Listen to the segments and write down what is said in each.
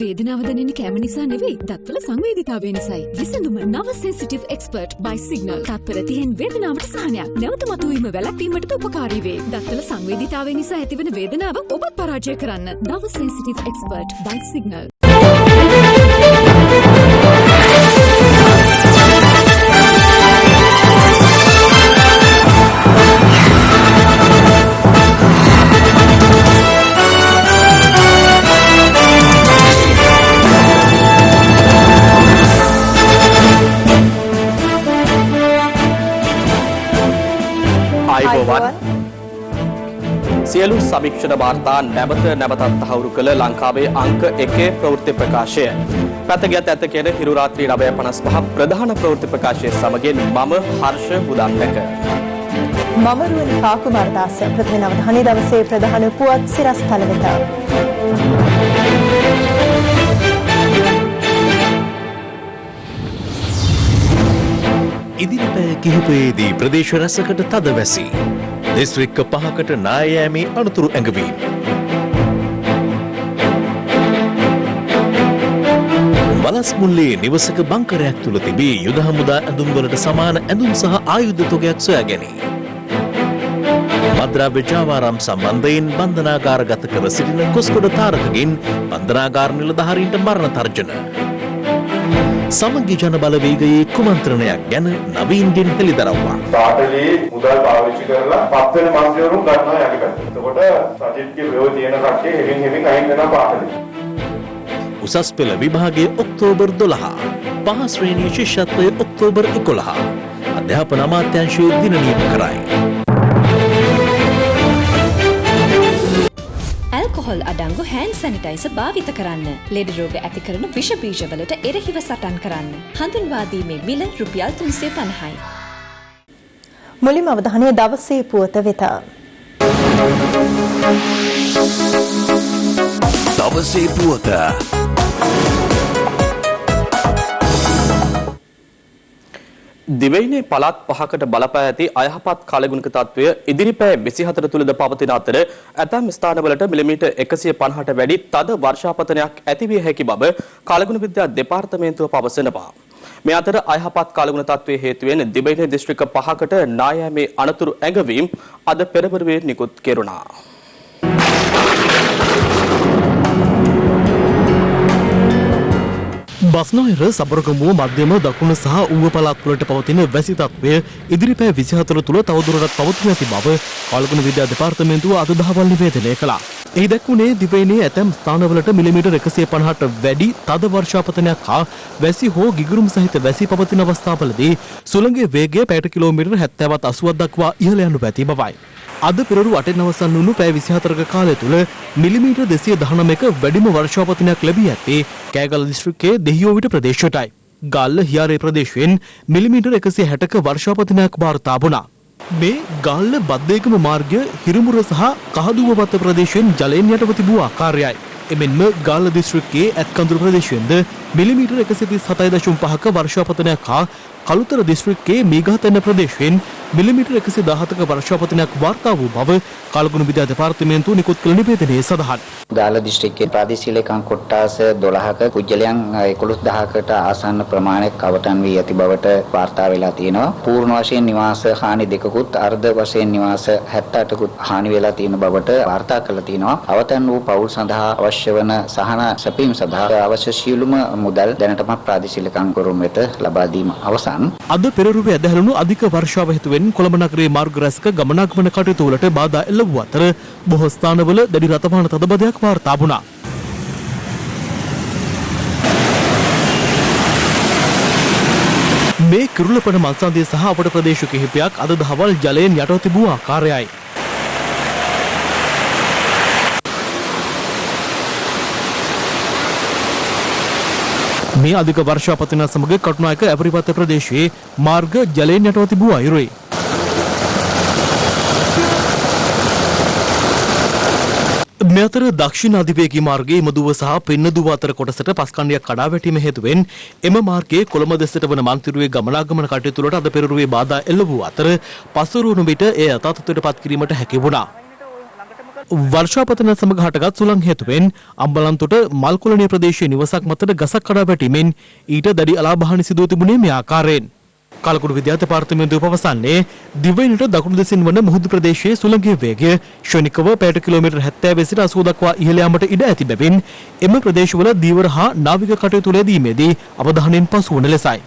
වේදනාව දැනෙන්නේ කැම නිසා නෙවෙයි, දත්වල සංවේදීතාවය නිසායි. විසඳුම නව සෙන්සිටිව් එක්ස්පර්ට් by සිග්නල්. තත්පර 30න් වේදනාවට සහනයක්. නැවත මතුවීම වැළැක්වීමට උපකාරී වේ. දත්වල සංවේදීතාවය නිසා ඇතිවන වේදනාව ඔබත් පරාජය කරන්න. නව සෙන්සිටිව් එක්ස්පර්ට් by සිග්නල්. සියලු සමීක්ෂණ වාර්තා නැවතත් තහවුරු කළ ලංකාවේ අංක 1 ප්‍රවෘත්ති ප්‍රකාශය. පැතගියත් ඇත කියන හිරු රාත්‍රී 9:55 ප්‍රධාන ප්‍රවෘත්ති ප්‍රකාශයේ සමගින් මම හර්ෂ බුදන්දක. මම රුවන් පාකුමාරදාස. ප්‍රථම අවධානය දවසේ ප්‍රධාන පුවත් සිරස්තල වෙත. ඉදිරිපෑ කිහිපයේදී ප්‍රදේශ රැසකට තද වැසි. දිස්ත්‍රික්ක 5කට නාය යෑමේ අනතුරු ඇඟවීම. වලස්මුල්ලේ නිවසක බංකරයක් තුල තිබී යුද හමුදා ඇඳුම් වලට සමාන ඇඳුම් සහ ආයුධ තොගයක් සොයා ගැනීම. මද්‍රව්‍ය ජාවාරම් සම්බන්ධයෙන් බන්ධනාගාරගත කර සිටින කොස්කොඩ තාරකගෙන් බන්ධනාගාර නිලධාරීන්ට මරණ තර්ජන. සමගි ජන බලවේගයේ කුමන්ත්‍රණයක් ගැන නවීන්ගෙන් හෙළිදරව්වා. පාටලී මුදල් පාවිච්චි කරලා පත් වෙන මන්ත්‍රීවරුන් ගන්නවා යටිපැත්තට. එතකොට සජිත්ගේ ව්‍යව තියෙන කට්ටිය හෙමින් අයින් වෙනවා පාටලී. උසස් පෙළ විභාගයේ ඔක්තෝබර් 12. පහ ශ්‍රේණියේ ශිෂ්‍යත්වය ඔක්තෝබර් 11. අධ්‍යාපන අමාත්‍යාංශය දින නියම කරයි. ඇල්කොහොල් අඩංගු හෑන්ඩ් සැනිටයිසර් භාවිත කරන්න. ලෙඩ රෝග ඇති කරන විෂ බීජවලට එරෙහිව සටන් කරන්න. හඳුන්වා දීමේ මිල රුපියල් 350යි. මුලින්ම අවධානය දවසේ පුවත වෙත. දවසේ පුවත. දිවයිනේ පළාත් 5කට බලපෑ ඇති අයහපත් කාලගුණක තත්ත්වය ඉදිරිපෑ 24 තුලද පවතින අතර ඇතැම් ස්ථානවලට මිලිමීටර් 150ට වැඩි තද වර්ෂාපතනයක් ඇතිවිය හැකි බව කාලගුණ විද්‍යා දෙපාර්තමේන්තුව පවසනවා. මේ අතර අයහපත් කාලගුණ තත්ත්වයේ හේතුවෙන් දිවයිනේ දිස්ත්‍රික්ක 5කට නායෑමේ අනතුරු ඇඟවීම් අද පෙරවරුවේ නිකුත් කෙරුණා. බස්නාහිර සබරගමුව මධ්‍යම දකුණ සහ ඌව පළාත් වලට පවතින වැසි තත්ත්වය ඉදිරිපෑ 24 තුල තවදුරටත් පවතින ඇති බව කාලගුණ විද්‍යා දෙපාර්තමේන්තුව අද දහවල් නිවේදනය කළා. එහි දැක්වුණේ දිවයිනේ ඇතැම් ස්ථානවලට මිලිමීටර් 150ට වැඩි තද වර්ෂාපතනයක් හා වැසි හෝ ගිගුරුම් සහිත වැසි පවතින අවස්ථාවලදී සුළඟේ වේගය පැයට කිලෝමීටර් 70ත් 80ක් දක්වා ඉහළ යනු පැති බවයි. අද පෙරවරු 8න් අවසන් වුණු පැය 24ක කාලය තුල මිලිමීටර් 219ක වැඩිම වර්ෂාපතනයක් ලැබී ඇත්තේ කෑගල්ල දිස්ත්‍රික්කයේ දෙහියෝවිට ප්‍රදේශයටයි. ගල්ල හියාරේ ප්‍රදේශයෙන් මිලිමීටර් 160ක වර්ෂාපතනයක් වාර්තා වුණා. මේ ගල්ල බද්දේගම මාර්ගය හිරුමුර සහ කහදුව වත්ත ප්‍රදේශයෙන් ජලයෙන් යටව තිබූ ආකාරයයි. එමෙන්ම ගාල්ල දිස්ත්‍රික්කයේ ඇත්කඳුරු ප්‍රදේශයෙන්ද මිලිමීටර් 137.5ක වර්ෂාපතනයක් හා කළුතර දිස්ත්‍රික්කයේ මීගහතැන්න ප්‍රදේශයෙන් මිලිමීටර් 117ක වර්ෂාපතනයක් වාර්තා වූ බව කාලගුණ විද්‍යා දෙපාර්තමේන්තුව නිකුත් කළ නිවේදනයේ සඳහන්. ගාල්ල දිස්ත්‍රික්කයේ ප්‍රාදේශීය ලේකම් කොට්ටාස 12ක පුජ්‍යලයන් 11000කට ආසන්න ප්‍රමාණයක් අවටන් වී ඇති බවට වාර්තා වෙලා තියෙනවා. පූර්ණ වශයෙන් නිවාස හානි දෙකකුත් අර්ධ වශයෙන් නිවාස 78කුත් හානි වෙලා තියෙන බවට වාර්තා කරලා තියෙනවා. අවතන් වූ පවුල් සඳහා අවශ්‍ය වන සහන සැපීම සඳහා අවශ්‍ය සියලුම මුදල් දැනටම ප්‍රාදේශීය ලේකම් කරුම් වෙත ලබා දීම අවසන්. අද පෙරරුවේ ඇදහැළුණු අධික වර්ෂාව හේතුවෙන් කොළඹ නගරයේ මාර්ග රැසක ගමනාගමන කටයුතු වලට බාධා එල්ල වූ අතර බොහෝ ස්ථානවල දැඩි රථවාහන තදබදයක් වාර්තා වුණා. මේ කිරුළපන මල්සන්දිය සහ අපට ප්‍රදේශ කිහිපයක් අද දහවල් ජලයෙන් යටව තිබූ ආකාරයයි. මේ අධික වර්ෂාපතන සමග කටුනායක ඇවරිපත්ත ප්‍රදේශයේ මාර්ග ජලයෙන් යටව තිබූ අයුරුයි. මේ අතර දක්ෂිණ අධිවේගී මාර්ගයේ මදුව සහ පින්නදුව අතර කොටසට පස්කණ්ඩියක් කඩා වැටීම හේතුවෙන් එම මාර්ගයේ කොළඹ දෙසට වන මන්තිරුවේ ගමනාගමන කටයුතු වලට අද පෙරරුවේ බාධා එල්ල වූ අතර පසුරුවන විට එය යථාර්ථයට පත් කිරීමට හැකි වුණා. වර්ෂාපතන සමග හටගත් සුළං හේතුවෙන් අම්බලන්තොට මල්කොලනිය ප්‍රදේශයේ නිවසක් මතට ගසක් කඩා වැටීමෙන් ඊට දැඩි අලාභහානි සිදුව තිබුණේ මේ ආකාරයෙන්. කලකුඩු විද්‍යා දෙපාර්තමේන්තුව පවසන්නේ දිවයිනට දකුණු දෙසින් වන මුහුදු ප්‍රදේශයේ සුළඟේ වේගය ක්ෂණිකව පැයට කිලෝමීටර් 70 සිට 80 දක්වා ඉහළ යාමට ඉඩ ඇති බැවින් එම ප්‍රදේශවල දීවර හා නාවික කටයුතු ලැබීමේදී අවධානයෙන් පසු වන ලෙසයි.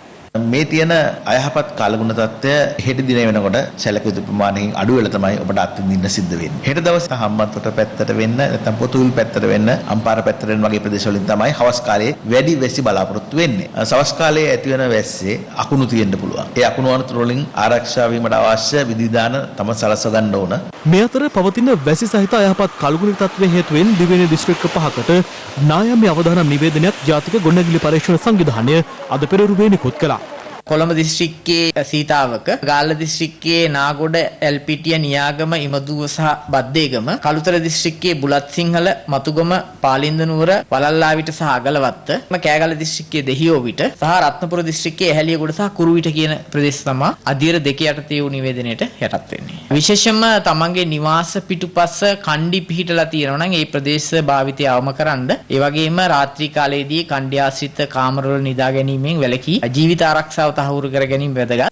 මේ තියෙන අයහපත් කාලගුණ තත්ත්වය හෙට දින වෙනකොට සැලකිය යුතු ප්‍රමාණයෙන් අඩු වෙලා තමයි ඔබට අත්විඳින්න සිද්ධ වෙන්නේ. හෙට දවසේ හම්බන්තොට පැත්තට වෙන්න නැත්නම් පොතුවිල් පැත්තට වෙන්න අම්පාර පැත්තට වෙන්න වගේ ප්‍රදේශ වලින් තමයි හවස් කාලයේ වැඩි වැසි බලාපොරොත්තු වෙන්නේ. සවස් කාලයේ ඇති වෙන වැස්සේ අකුණු තියෙන්න පුළුවන්. ඒ අකුණු අනතුරු වලින් ආරක්ෂා වීමට අවශ්‍ය විධිවිධාන තම සලස්ව ගන්න ඕන. මේ අතර පවතින වැසි සහිත අයහපත් කාලගුණ තත්ත්වයේ හේතුවෙන් දිවයින දිස්ත්‍රික්ක 5කට නායම්‍ය අවධානම් නිවේදනයක් ජාතික ගොඩනැගිලි පරීක්ෂණ සංවිධානය අද පෙරළුවේ නිකුත් කළා. කොළඹ දිස්ත්‍රික්කයේ සීතාවක, ගාල්ල දිස්ත්‍රික්කයේ නාගොඩ, එල්පිටිය, නියාගම, ඉමදුව සහ බද්දේගම, කළුතර දිස්ත්‍රික්කයේ බුලත් සිංහල, මතුගම, පාලින්දනුවර, වලල්ලාවිට සහ අගලවත්ත, කෑගල්ල දිස්ත්‍රික්කයේ දෙහියෝවිට සහ රත්නපුර දිස්ත්‍රික්කයේ ඇහැලියගොඩ සහ කුරුවිට කියන ප්‍රදේශ තමයි අධීර දෙක යටතේ වූ නිවේදනයට යටත් වෙන්නේ. විශේෂයෙන්ම තමන්ගේ නිවාස පිටුපස කණ්ඩි පිහිටලා තියෙනවා නම් ඒ ප්‍රදේශ භාවිතය අවම කරන්න. ඒ වගේම රාත්‍රී කාලයේදී කණ්ඩි ආශ්‍රිත කාමරවල නිදා ගැනීමෙන් වැළකී ජීවිත ආරක්ෂාව තහවුරු කර ගැනීම වැදගත්.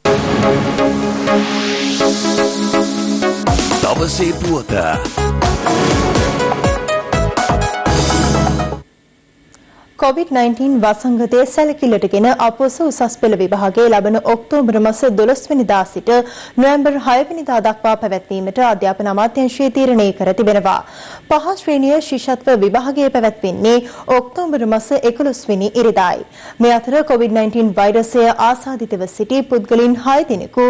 දවසේ පුවත COVID-19 වසංගතයේ සැලකිල්ලටගෙන අපොස උසස් පෙළ විභාගයේ ලබන ඔක්තෝබර් මාස 12 වෙනිදා සිට නොවැම්බර් 6 වෙනිදා දක්වා පැවැත්වීමට අධ්‍යාපන අමාත්‍යාංශය තීරණය කර තිබෙනවා. පහ ශ්‍රේණිය ශිෂ්‍යත්ව විභාගය පැවැත්වෙන්නේ ඔක්තෝබර් මාස 11 වෙනි ඉරිදායි. මේ අතර COVID-19 වෛරසය ආසාදිතව සිටි පුද්ගලයන් 6 දෙනෙකු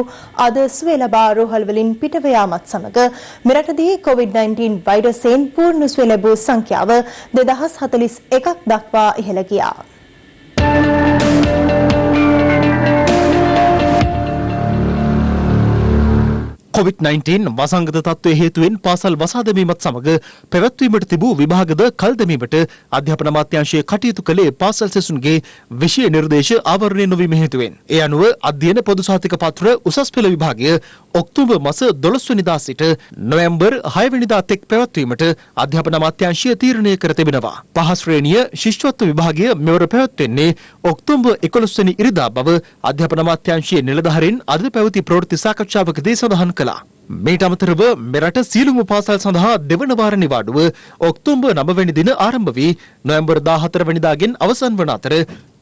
අද සුවය ලබා රෝහල් වලින් පිටව යාමත් සමග මෙරටදී COVID-19 වෛරසයෙන් පූර්ණ සුවය ලැබූ සංඛ්‍යාව 2041ක් දක්වා ඉහළ ගියා. COVID-19 වසංගත තත්ත්වයේ හේතුවෙන් පාසල් වසා දැමීමත් සමග පැවැත්වීමට තිබූ විභාගද කල් දැමීමට අධ්‍යාපන අමාත්‍යාංශය කටයුතු කළේ පාසල් සෙසුන්ගේ විෂය නිර්දේශ ආවරණය නොවීම හේතුවෙන්. ඒ අනුව අධ්‍යයන පොදු සහතික පත්‍ර උසස් පෙළ විභාගය ඔක්තෝබර් මාස 12 වෙනිදා සිට නොවැම්බර් 6 වෙනිදා තෙක් පැවැත්වීමට අධ්‍යාපන අමාත්‍යාංශය තීරණය කර තිබෙනවා. පහ ශ්‍රේණිය ශිෂ්‍යත්ව විභාගය මෙවර පැවැත්වෙන්නේ ඔක්තෝබර් 11 වෙනි ඉරිදා බව අධ්‍යාපන අමාත්‍යාංශයේ නිලධාරීන් අද පැවති ප්‍රවෘත්ති සාකච්ඡාවකදී සඳහන් කළා. මේට අමතරව මෙරට සියලුම පාසල් සඳහා දෙවන වාර නිවාඩුව ඔක්තෝබර් 9 වෙනි දින ආරම්භ වී නොවැම්බර් 14 වෙනිදාගෙන් අවසන් වන අතර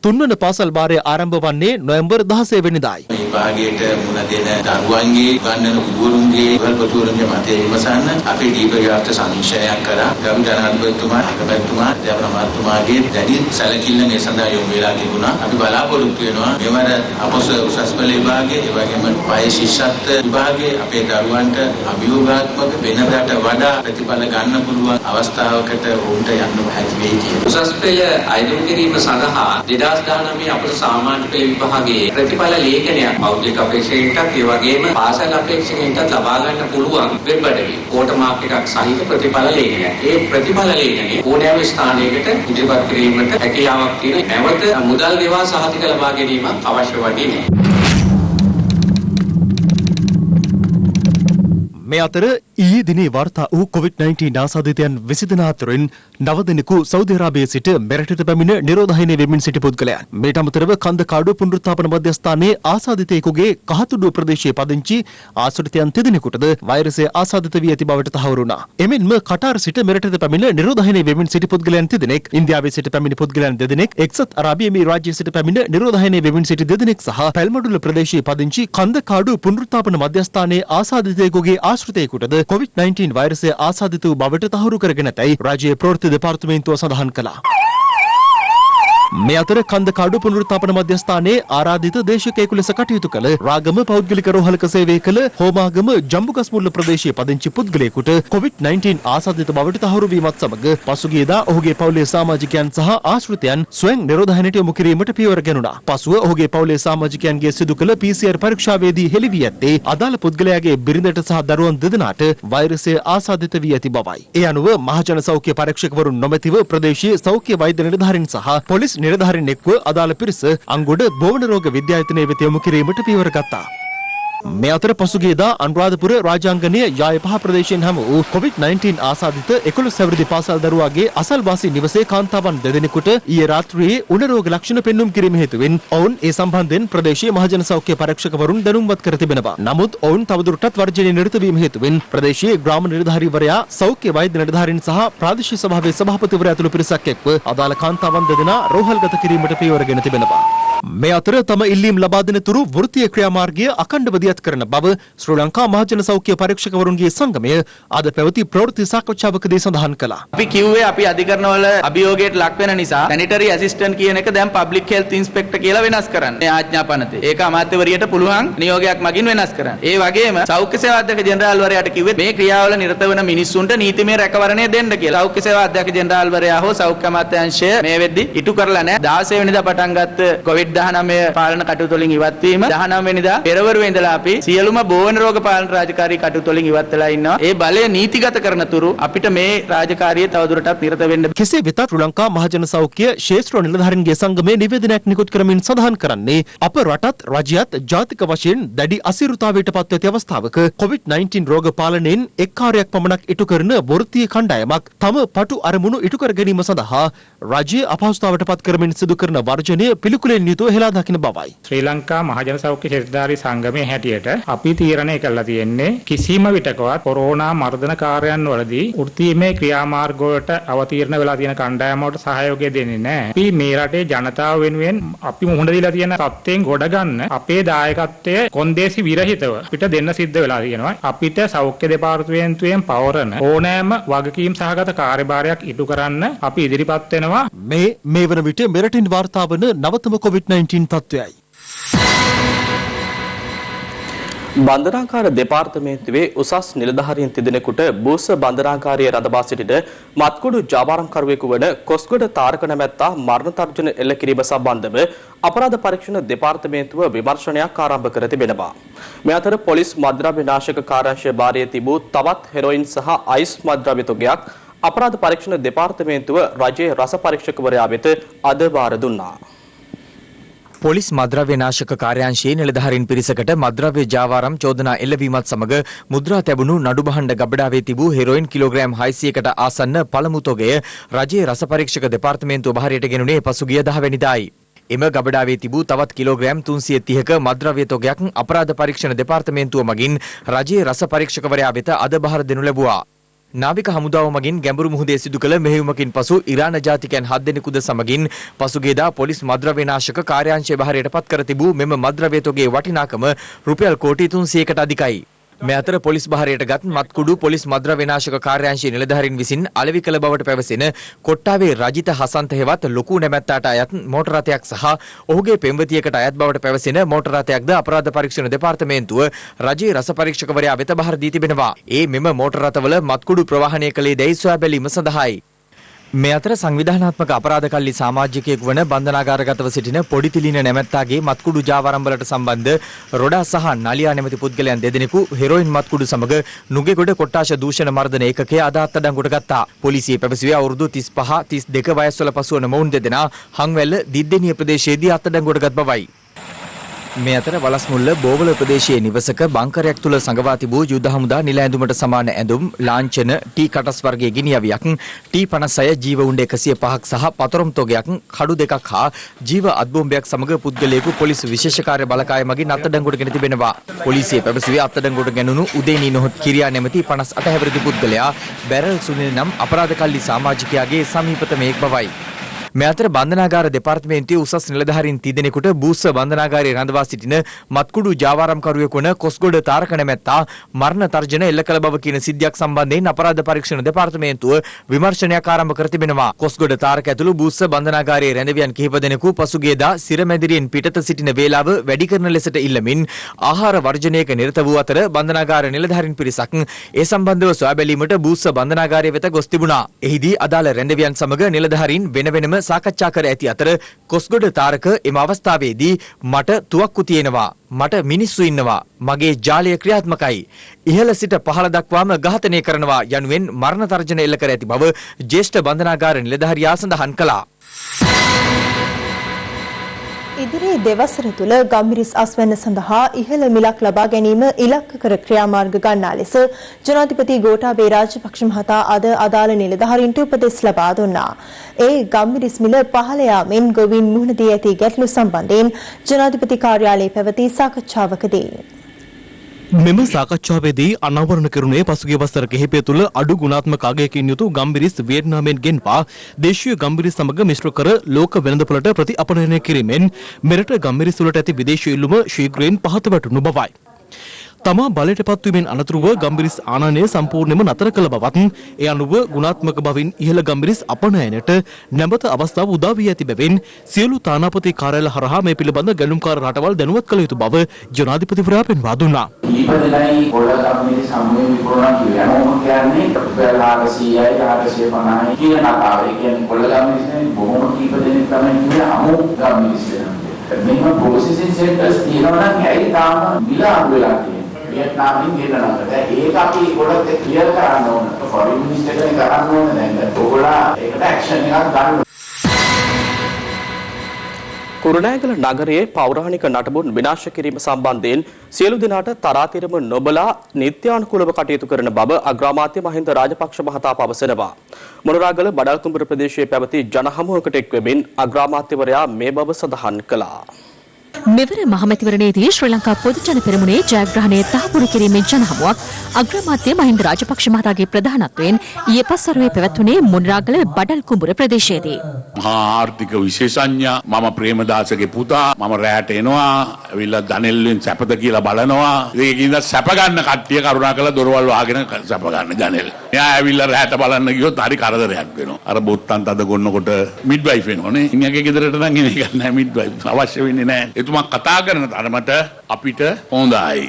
තුන්වන පාසල් වාරය ආරම්භ වන්නේ නොවැම්බර් 16 වෙනිදායි. විභාගයට මුණ දෙන දරුවන්ගේ ගන්නන ගුරුවරුන්ගේ වල්පතුරුන්ගේ මතය විමසන්න අපි දීපඝාත සමීක්ෂණයක් කරා. ගරු ජනාධිපතිතුමා, අගමැතිතුමා, අධ්‍යාපන අමාත්‍යතුමාගේ දැඩි සැලකිල්ල මේ සඳහා යොමු වෙලා තිබුණා. අපි බලාපොරොත්තු වෙනවා මෙවර අපොස උසස් පෙළ විභාගයේ, ඒ වගේම පය ශිෂ්‍යත්ව විභාගයේ අපේ දරුවන්ට අභියෝගාත්මක වෙනදාට වඩා ප්‍රතිඵල ගන්න පුළුවන් අවස්ථාවකට උන්ට යන්න හැකි වෙයි කියලා. උසස් පෙළ අයදුම් කිරීම සඳහා 2019 අපේ සාමාන්‍ය පෙළ විභාගයේ ප්‍රතිඵල ලේඛනයක් මෞලික අපේක්ෂකයන්ට ඒ වගේම පාසල් අපේක්ෂකයන්ට ලබා ගන්න පුළුවන් වෙබ් අඩවි කෝට මාක් එකක් සහිත ප්‍රතිඵල ලේඛනයක්. ඒ ප්‍රතිඵල ලේඛනය ඕනෑම ස්ථානයකට ඉදිරිපත් කිරීමට හැකියාවක් තියෙන. නැවත මුදල් ගෙවා සහතික ලබා ගැනීම අවශ්‍ය වන්නේ නැහැ. මේ අතර ඊයේ දිනේ වාර්තා වූ COVID-19 ආසාදිතයන් 20 දෙනා අතරින් 9 දෙනෙකු සෞදි අරාබියේ සිට මෙරටට පැමිණ නිරෝධායනය වෙමින් සිටි පුද්ගලයන්. මේට අමතරව කන්දකාඩුව පුනරුත්ථාපන මධ්‍යස්ථානයේ ආසාදිතයෙකුගේ කහතුඩුව ප්‍රදේශයේ පදිංචි ආශ්‍රිතයන් 3 දෙනෙකුටද වෛරසය ආසාදිත වී ඇති බවට තහවුරු වුණා. එමෙන්ම කටාර් සිට මෙරටට පැමිණ නිරෝධායනය වෙමින් සිටි පුද්ගලයන් 3 දෙනෙක්, ඉන්දියාවේ සිට පැමිණි පුද්ගලයන් 2 දෙනෙක්, එක්සත් අරාබි එමිරාජ්‍යයේ සිට පැමිණ නිරෝධායනය වෙමින් සිටි 2 දෙනෙක් සහ පැල්මඩුල්ල ප්‍රදේශයේ පදිංචි කන්දකාඩුව පුනරුත්ථාපන මධ්‍යස්ථානයේ ආසාදිතයෙකුගේ ආශ්‍රිතයෙකුටද COVID-19 වෛරසය ආසාදිත වූ බවට තහවුරු කරගෙන ඇතැයි රාජ්‍ය ප්‍රවෘත්ති දෙපාර්තමේන්තුව සඳහන් කළා. මේ අතර කන්දකාඩු පුනරුත්ථාපන මධ්‍යස්ථානයේ ආරාධිත දේශකයෙකු ලෙස කටයුතු කළ රාගම පෞද්ගලික රෝහලක සේවය කළ හෝමාගම ජම්බුගස්මුල්ල ප්‍රදේශයේ පදිංචි පුද්ගලයෙකුට COVID-19 ආසාදිත බවට තහවුරු වීමත් සමග පසුගියදා ඔහුගේ පවුලේ සමාජිකයන් සහ ආශ්‍රිතයන් ස්වයං නිරෝධායනයට යොමු කිරීමට පියවර ගැනුණා. පසුව ඔහුගේ පවුලේ සමාජිකයන්ගේ සිදු කළ PCR පරීක්ෂාවේදී හෙළි වී ඇත්තේ අදාළ පුද්ගලයාගේ බිරිඳට සහ දරුවන් දෙදෙනාට වෛරසය ආසාදිත වී ඇති බවයි. ඒ අනුව මහජන සෞඛ්‍ය පරීක්ෂකවරුන් නොමැතිව ප්‍රදේශීය සෞඛ්‍ය වෛද්‍ය නිලධාරීන් සහ පොලිස් නිලධාරීන් එක්ව අදාළ පිරිස අංගොඩ බෝවන රෝග විද්‍යායතනයේ වෙත යොමු කිරීමට පියවර ගත්තා. මේ අතර පසුගියදා අනුරාධපුර රාජාංගනයේ යායපහ ප්‍රදේශයෙන් හමු වූ COVID-19 ආසාදිත 11 හැවිරිදි පාසල් දරුවාගේ අසල්වාසී නිවසේ කාන්තාවන් දෙදෙනෙකුට ඊයේ රාත්‍රියේ උණ රෝග ලක්ෂණ පෙන්눔 කිරීම හේතුවෙන් ඔවුන් ඒ සම්බන්ධයෙන් ප්‍රදේශීය මහජන සෞඛ්‍ය පරීක්ෂකවරුන් දැනුම්වත් කර තිබෙනවා. නමුත් ඔවුන් තවදුරටත් වර්ජනයේ නිරත වීම හේතුවෙන් ප්‍රදේශීය ග්‍රාම නිලධාරීවරයා සෞඛ්‍ය වෛද්‍ය නිලධාරීන් සහ ප්‍රාදේශීය සභාවේ සභාපතිවරයා ඇතුළු පිරිසක් එක්ව අදාළ කාන්තාවන් දෙදෙනා රෝහල්ගත කිරීමට පියවරගෙන තිබෙනවා. මේ අතර තම ඉල්ලීම් ලබා දෙන තුරු වෘත්තීය ක්‍රියාමාර්ගය අඛණ්ඩව දියත් කරන බව ශ්‍රී ලංකා මහජන සෞඛ්‍ය පරීක්ෂකවරුන්ගේ සංගමය අද පැවති ප්‍රවෘත්ති සාකච්ඡාවකදී සඳහන් කළා. අපි කිව්වේ අපි අධිකරණවල අභියෝගයට ලක් වෙන නිසා සැනිටරි ඇසිස්ටන්ට් කියන එක දැන් පබ්ලික් හෙල්ත් ඉන්ස්පෙක්ටර් කියලා වෙනස් කරන්න. මේ ආඥාපනතේ. ඒක අමාත්‍යවරියට පුළුවන් නියෝගයක් මගින් වෙනස් කරන්න. ඒ වගේම සෞඛ්‍ය සේවා අධ්‍යක්ෂ ජෙනරාල්වරයාට කිව්වේ මේ ක්‍රියාවල නිරත වෙන මිනිස්සුන්ට නීතිමය රැකවරණය දෙන්න කියලා. සෞඛ්‍ය සේවා අධ්‍යක්ෂ ජෙනරාල්වරයා හෝ සෞඛ්‍ය අමාත්‍යාංශය මේ වෙද්දි ඉටු කරලා නැහැ. 16 වෙනිදා පටන් ගත්ත COVID-19 පාලන කටයුතු වලින් ඉවත් වීම 19 වෙනිදා පෙරවරුවේ ඉඳලා අපි සියලුම බෝවන රෝග පාලන රාජකාරී කටයුතු වලින් ඉවත් වෙලා ඉන්නවා. ඒ බලය නීතිගත කරන තුරු අපිට මේ රාජකාරියේ තවදුරටත් නිරත වෙන්න. කෙසේ වෙතත් ශ්‍රී ලංකා මහජන සෞඛ්‍ය ශේෂ්ත්‍ර නිලධාරීන්ගේ සංගමයේ නිවේදනයක් නිකුත් කරමින් සඳහන් කරන්නේ අප රටත් රජයත් ජාතික වශයෙන් දැඩි අසීරුතාවයට පත් ඇති අවස්ථාවක COVID-19 රෝග පාලනයෙන් එක් කාර්යයක් පමණක් ඉටු කරන වෘත්තීය කණ්ඩායමක් තම පටු අරමුණු ඉටු කර ගැනීම සඳහා රජයේ අපහසුතාවට පත් කරමින් සිදු කරන වර්ජනය පිළිකුලෙන් යුතුව හෙලා දකින බවයි. ශ්‍රී ලංකා මහජන සෞඛ්‍ය ශිෂ්ඨධාරී සංගමයේ හැටියට අපි තීරණය කළා තියෙන්නේ කිසිම විටකවත් කොරෝනා මර්ධන කාර්යයන් වලදී වෘත්තීමය ක්‍රියාමාර්ග වලට අවතීර්ණ වෙලා තියෙන කණ්ඩායමකට සහයෝගය දෙන්නේ නැහැ. අපි මේ රටේ ජනතාව වෙනුවෙන් අපි මුහුණ දීලා තියෙන තත්ත්වයෙන් ගොඩ ගන්න අපේ දායකත්වය කොන්දේසි විරහිතව අපිට දෙන්න සිද්ධ වෙලා තියෙනවා. අපිට සෞඛ්‍ය දෙපාර්තමේන්තුවෙන් පවරන ඕනෑම වගකීම් සහගත කාර්යභාරයක් ඉටු කරන්න අපි ඉදිරිපත් වෙනවා. මේ වන විට මෙරටින් වාර්තා වන නවතම COVID-19 තත්ත්වයයි. බන්ධනාගාර දෙපාර්තමේන්තුවේ උසස් නිලධාරීන් තිදෙනෙකුට බූස බන්ධනාගාරයේ රඳවා සිටින මත්කුඩු ජාවාරම්කරුවෙකු වන කොස්ගොඩ තාරක නැමැත්තා මරණ තර්ජන එල්ල කිරීම සම්බන්ධව අපරාධ පරීක්ෂණ දෙපාර්තමේන්තුව විමර්ශනයක් ආරම්භ කර තිබෙනවා. මේ අතර පොලිස් මද්ද්‍රව්‍ය නාශක කාර්යාංශය භාරයේ තිබූ තවත් හෙරොයින් සහ අයිස් මද්ද්‍රව්‍ය තොගයක් අපරාධ පරීක්ෂණ දෙපාර්තමේන්තුව රජයේ රස පරීක්ෂකවරයා වෙත අද බාර දුන්නා. පොලිස් මද්ද්‍රව්‍ය නාශක කාර්යාංශයේ නිලධාරීන් පිරිසකට මද්ද්‍රව්‍ය ජාවාරම් චෝදනා එල්ලවීමත් සමග මුද්‍රා තැබුණු නඩු බහඬ ගබඩාවේ තිබූ හෙරොයින් කිලෝග්‍රෑම් 600කට ආසන්න පළමු තොගය රජයේ රස පරීක්ෂක දෙපාර්තමේන්තුව භාරයට ගෙනුනේ පසුගිය 10 වෙනිදායි. එම ගබඩාවේ තිබූ තවත් කිලෝග්‍රෑම් 330ක මද්ද්‍රව්‍ය තොගයක් අපරාධ පරීක්ෂණ දෙපාර්තමේන්තුව මගින් රජයේ රස පරීක්ෂකවරයා වෙත අද බහර දෙනු ලැබුවා. නාවික හමුදාව මගින් ගැඹුරු මුහුදේ සිදු කළ මෙහෙයුමකින් පසු ඉරාන ජාතිකයන් 7 දෙනෙකුද සමගින් පසුගියදා පොලිස් මද්ද්‍රව්‍ය නාශක කාර්යාංශය භාරයට පත් කර තිබූ මෙම මද්ද්‍රව්‍ය තොගේ වටිනාකම රුපියල් කෝටි 300කට අධිකයි. මේ අතර පොලිස් භාරයට ගත් මත්කුඩු පොලිස් මද්ද්‍රව්‍ය නාශක කාර්යාංශයේ නිලධාරීන් විසින් අලෙවි කළ බවට පැවසෙන කොට්ටාවේ රජිත හසන්ත හෙවත් ලොකු නැමැත්තාට අයත් මෝටර රථයක් සහ ඔහුගේ පෙම්වතියකට අයත් බවට පැවසෙන මෝටර රථයක්ද අපරාධ පරීක්ෂණ දෙපාර්තමේන්තුව රජයේ රස පරීක්ෂකවරයා වෙත බහර දී තිබෙනවා. මෙම මෝටර රථවල මත්කුඩු ප්‍රවාහනය කළේ දැයි සොයා බැලීම සඳහායි. මේ අතර සංවිධානාත්මක අපරාධ කල්ලි සමාජිකයෙකු වන බන්ධනාගාරගතව සිටින පොඩිතිලින නැමැත්තාගේ මත්කුඩු ජාවාරම්වලට සම්බන්ධ රොඩා සහ නලියා නැමැති පුද්ගලයන් දෙදෙනෙකු හෙරොයින් මත්කුඩු සමග නුගේගොඩ කොට්ටාශ දූෂණ මර්දන ඒකකයේ අද අත්අඩංගුවට ගත්තා. පොලිසිය පැවසුවේ අවුරුදු 35 32 වයස්වල පසුවන මොවුන් දෙදෙනා හංවැල්ල දිද්දෙනිය ප්‍රදේශයේදී අත්අඩංගුවට ගත් බවයි. මේ අතර වලස්මුල්ල බෝවල ප්‍රදේශයේ නිවසක බංකරයක් තුල සංගවා තිබූ යුද හමුදා නිල ඇඳුමට සමාන ඇඳුම් ලාංඡන ටී කටස් වර්ගයේ ගිනි අවියක් ටී 56 ජීව උණ්ඩ 105ක් සහ පතරම් තොගයක් කඩු දෙකක් හා ජීව අත්බෝම්බයක් සමග පුද්ගලයෙකු පොලිස් විශේෂ කාර්ය බලකාය මගින් අත්අඩංගුවට ගෙන තිබෙනවා. පොලිසිය පැවසුවේ අත්අඩංගුවට ගැනුණු උදේනී නොහොත් කිරියා නැමැති 58 හැවිරිදි පුද්ගලයා බැරල් සුනිල් නම් අපරාධ කල්ලි සමාජිකයාගේ සමීපතම එක් බවයි. මේ අතර බන්ධනාගාර දෙපාර්තමේන්තුවේ උසස් නිලධාරීන් 30 දෙනෙකුට බූස්ස බන්ධනාගාරයේ රඳවා සිටින මත්කුඩු ජාවාරම්කරුවෙකු වන කොස්ගොඩ තාරක නැමැත්තා මරණ තර්ජන එල්ල කළ බව කියන සිද්ධියක් සම්බන්ධයෙන් අපරාධ පරීක්ෂණ දෙපාර්තමේන්තුව විමර්ශනයක් ආරම්භ කර තිබෙනවා. කොස්ගොඩ තාරක ඇතුළු බූස්ස බන්ධනාගාරයේ රැඳවියන් කිහිප දෙනෙකු පසුගියදා සිරමැදිරියෙන් පිටත සිටින වේලාව වැඩි කරන ලෙසට ඉල්ලමින් ආහාර වර්ජනයක නිරත වූ අතර බන්ධනාගාර නිලධාරීන් පිරිසක් ඒ සම්බන්ධව සොයා බැලීමට බූස්ස බන්ධනාගාරය වෙත ගොස් තිබුණා. එහිදී අදාළ රැඳවියන් සමග නිලධාරීන් වෙන වෙනම සාකච්ඡා කර ඇති අතර කොස්ගොඩ තාරක එම අවස්ථාවේදී මට තුවක්කු තියෙනවා, මට මිනිස්සු ඉන්නවා, මගේ ජාලය ක්‍රියාත්මකයි, ඉහළ සිට පහළ දක්වාම ඝාතනය කරනවා යනුවෙන් මරණ තර්ජන එල්ල කර ඇති බව ජ්‍යෙෂ්ඨ බන්ධනාගාර නිලධාරියා සඳහන් කළා. ඉදිරි දෙවසර තුළ ගම්මිරිස් අස්වැන්න සඳහා ඉහළ මිලක් ලබා ගැනීම ඉලක්ක කර ක්‍රියාමාර්ග ගන්නා ලෙස ජනාධිපති ගෝඨාභය රාජපක්ෂ මහතා අද අදාළ නිලධාරීන්ට උපදෙස් ලබා දුන්නා. ඒ ගම්මිරිස් මිල පහළ යාමෙන් ගොවින් මුහුණ දී ඇති ගැටලු සම්බන්ධයෙන් ජනාධිපති කාර්යාලයේ පැවති සාකච්ඡාවකදී මෙම සාකච්ඡාවේදී අනාවරණ කරුණේ පසුගිය වසර කිහිපය තුළ අඩු ගුණාත්මක අගයකින් යුතු ගම්බිරිස් වියට්නාමයෙන් ගෙන්වා දේශීය ගම්බිරිස් සමග මිශ්‍ර කර ලෝක වෙළඳපොළට ප්‍රතිඅපනයනය කිරීමෙන් මෙරට ගම්බිරිස් වලට ඇති විදේශීය ඉල්ලුම ශීඝ්‍රයෙන් පහත වැටුණු බවයි. තමා බලයට පත්වීමෙන් අනතුරුව ගම්බිරිස් ආනයනය සම්පූර්ණයෙන්ම නතර කළ බවත් ඒ අනුව ගුණාත්මක බවින් ඉහළ ගම්බිරිස් අපනයනයට නැවත අවස්ථාව උදා වී ඇති බැවින් සියලු තානාපති කාර්යාල හරහා මේ පිළිබඳ ගැලුම්කාර රටවල් දැනුවත් කළ යුතු බව ජනාධිපතිවරයා පෙන්වා දුන්නා. ඊපදෙනයි පොළ ගම්බිරිස් සම්මේ විකුණන කියනෝම කියන්නේ රුපියල් 400යි 450යි කියන නකාව. ඒ කියන්නේ පොළ ගම්බිරිස්නේ බොහොම කීප දෙනෙක් තමයි කියන්නේ අමු ගම්බිරිස් වෙනවා. මේක ප්‍රොසෙසින් සෙන්ටර්ස් තියෙනවා නම් ඇයි තාම මිල අඩු වෙලා තියෙන්නේ? වියට්නාමයෙන් ගෙන්නනකට ඒක අපි ඒගොල්ලොත් ක්ලියර් කරන්න ඕන. ෆොරින් මිනිස්ටර් කෙනෙක් කරන්න ඕන දැන්. ඒගොල්ලෝ ඒකට ඇක්ෂන් එකක් ගන්න. කුරුණෑගල නගරයේ පෞරාණික නටබුන් විනාශ කිරීම සම්බන්ධයෙන් සියලු දෙනාට තරාතිරම නොබලා නිත්‍යානුකූලව කටයුතු කරන බව අග්‍රාමාත්‍ය මහින්ද රාජපක්ෂ මහතා පවසනවා. මොනරාගල බඩල්කුඹුර ප්‍රදේශයේ පැවති ජනහමුවකට එක්වෙමින් අග්‍රාමාත්‍යවරයා මේ බව සඳහන් කළා. මෙවර මහමැතිවරණයේදී ශ්‍රී ලංකා පොදු ජන පෙරමුණේ ජයග්‍රහණය තහවුරු කිරීමෙන් ජනහමුවක් අග්‍රාමාත්‍ය මහින්ද රාජපක්ෂ මහතාගේ ප්‍රධානත්වයෙන් ඊයේ පස්වරුවේ පැවැත්වුණේ මොනරාගල බඩල්කුඹුර ප්‍රදේශයේදී. මහා ආර්ථික විශේෂඥ මම ප්‍රේමදාසගේ පුතා මම රැට එනවා ඇවිල්ලා දනෙල්ලෙන් සැපද කියලා බලනවා. ඒකින්ද සැප ගන්න කට්ටිය කරුණාකරලා දොරවල් වහගෙන සැප ගන්න ජනෙල්. එයා ඇවිල්ලා රැට බලන්න ගියොත් හරි කරදරයක් වෙනවා. අර බොත්තම් තද ගොන්නකොට මිඩ්වයිෆ් වෙනවනේ. ඉන්නගේ ගෙදරට නම් එන එක නෑ මිඩ්වයිෆ් අවශ්‍ය වෙන්නේ නෑ. එතුමා කතා කරන තරමට අපිට හොඳයි.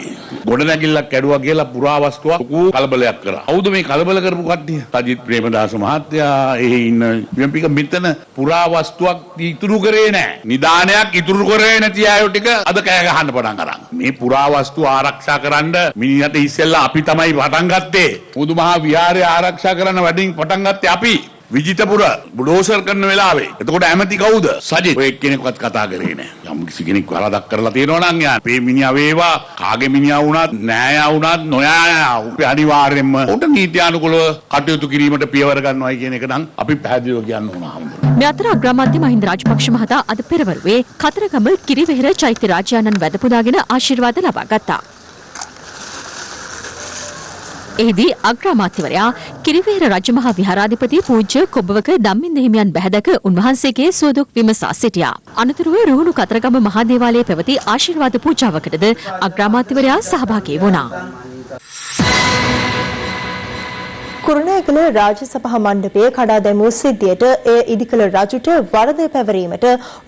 ගොඩනැගිල්ලක් කැඩුවා කියලා පුරාවස්තුවක් කලබලයක් කරා. කවුද මේ කලබල කරපු කට්ටිය? සජිත් ප්‍රේමදාස මහත්තයා එහි ඉන්න විම්පික මෙතන පුරාවස්තුවක් ඉතුරු කරේ නැහැ. නිදානයක් ඉතුරු කරේ නැති අය ටික අද කෑ ගහන්න පටන් අරන්. මේ පුරාවස්තු ආරක්ෂා කරන්න මිනිහට ඉස්සෙල්ලා අපි තමයි පටන් ගත්තේ. මුදුමහා විහාරය ආරක්ෂා කරන්න වැඩින් පටන් ගත්තේ අපි. විජිතපුර බුඩෝසර් කරන වෙලාවේ. එතකොට ඇමති කවුද? සජිත්. ඔය එක්කෙනෙක්වත් කතා කරේ නෑ. යම් කිසි කෙනෙක් වරදක් කරලා තියෙනවා නම් යා මේ මිනිහා වේවා කාගේ මිනිහා වුණත් නෑයා වුණත් නොයායා අනිවාර්යෙන්ම උට නීත්‍යානුකූලව කටයුතු කිරීමට පියවර ගන්නවායි කියන එක නම් අපි පැහැදිලිව කියන්න ඕන. මේ අතර අග්‍රාමාත්‍ය මහින්ද රාජපක්ෂ මහතා අද පෙරවරුවේ කතරගම කිරිවෙහෙර චෛත්‍ය රාජානන් වැඳ පුදාගෙන ආශිර්වාද ලබා ගත්තා. එහිදී අග්‍රාමාත්‍යවරයා කිරිවෙහෙර රජමහා විහාරාධිපති පූජ්‍ය කොබ්බවක ධම්මින්ද හිමියන් බැහැදක උන්වහන්සේගේ සුවදුක් විමසා සිටියා. අනතුරුව රුහුණු කතරගම මහා දේවාලයේ පැවති ආශිර්වාද පූජාවකටද අග්‍රාමාත්‍යවරයා සහභාගී වුණා. කුරුණෑගල රාජ්‍ය සභා මණ්ඩපයේ කඩා දැමූ සිද්ධියට එය ඉදිකළ රජුට වරද පැවරීමට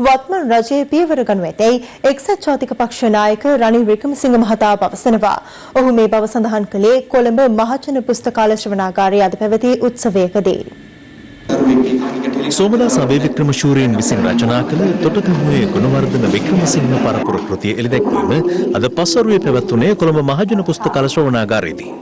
වත්මන් රජයේ පියවර ගනු ඇතැයි එක්සත් ජාතික පක්ෂ නායක රනිල් වික්‍රමසිංහ මහතා පවසනවා. ඔහු මේ බව සඳහන් කළේ කොළඹ මහජන පුස්තකාල ශ්‍රවණාගාරයේ අද පැවති උත්සවයකදී. සෝමදාස අබේවික්‍රම ශූරයන් විසින් රචනා කළ තොටගමුවේ ගුණවර්ධන වික්‍රමසිංහ පරපුර කෘතිය එළිදැක්වීම අද පස්වරුවේ පැවැත්වුණේ කොළඹ මහජන පුස්තකාල ශ්‍රවණාගාරයේදී.